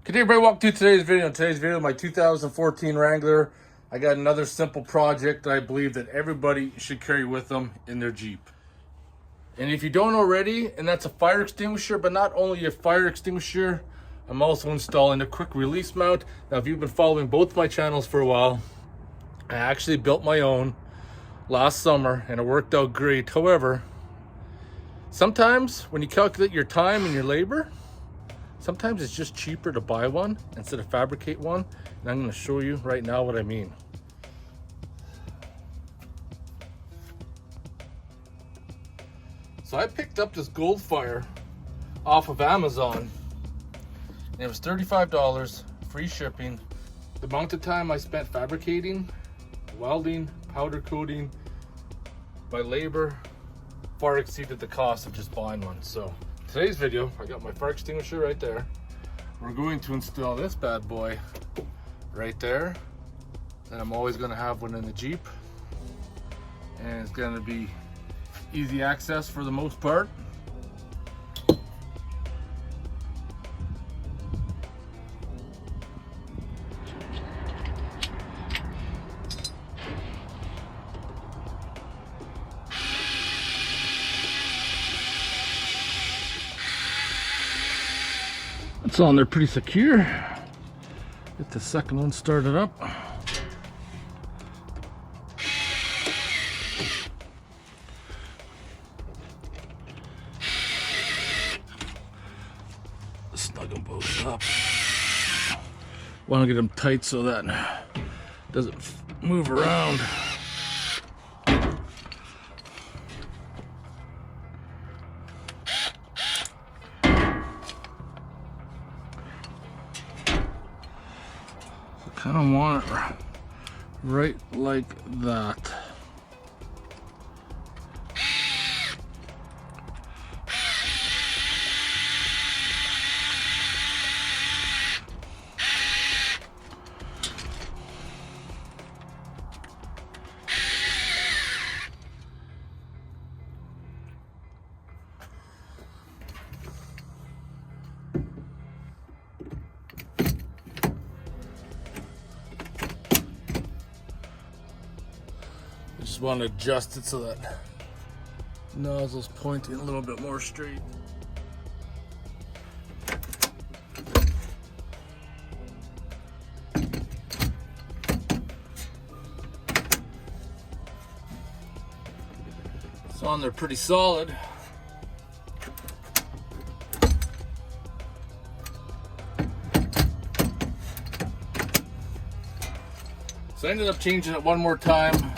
Good day, everybody. Welcome to today's video. In today's video, my 2014 Wrangler. I got another simple project that I believe that everybody should carry with them in their Jeep. And if you don't already, and that's a fire extinguisher, but not only a fire extinguisher, I'm also installing a quick release mount. Now, if you've been following both my channels for a while, I actually built my own last summer and it worked out great. However, sometimes when you calculate your time and your labor, sometimes it's just cheaper to buy one instead of fabricate one. And I'm going to show you right now what I mean. So I picked up this Goldfire off of Amazon. And it was $35, free shipping. The amount of time I spent fabricating, welding, powder coating, my labor far exceeded the cost of just buying one. So today's video, I got my fire extinguisher right there. We're going to install this bad boy right there. And I'm always going to have one in the Jeep. And it's going to be easy access for the most part. It's on there pretty secure. Get the second one started up. Snug them both up. Want to get them tight so that it doesn't move around. Kind of want it right like that. Just want to adjust it so that nozzle's pointing a little bit more straight. It's on there pretty solid. So I ended up changing it one more time,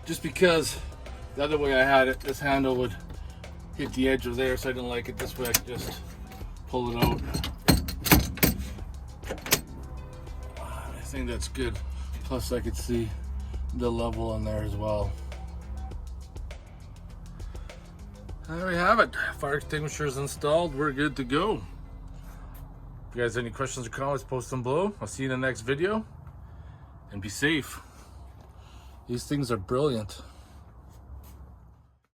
just because the other way I had it, this handle would hit the edge of there, so I didn't like it. This way I could just pull it out. I think that's good. Plus I could see the level on there as well. There we have it. Fire extinguisher is installed. We're good to go. If you guys have any questions or comments, post them below. I'll see you in the next video. And be safe. These things are brilliant.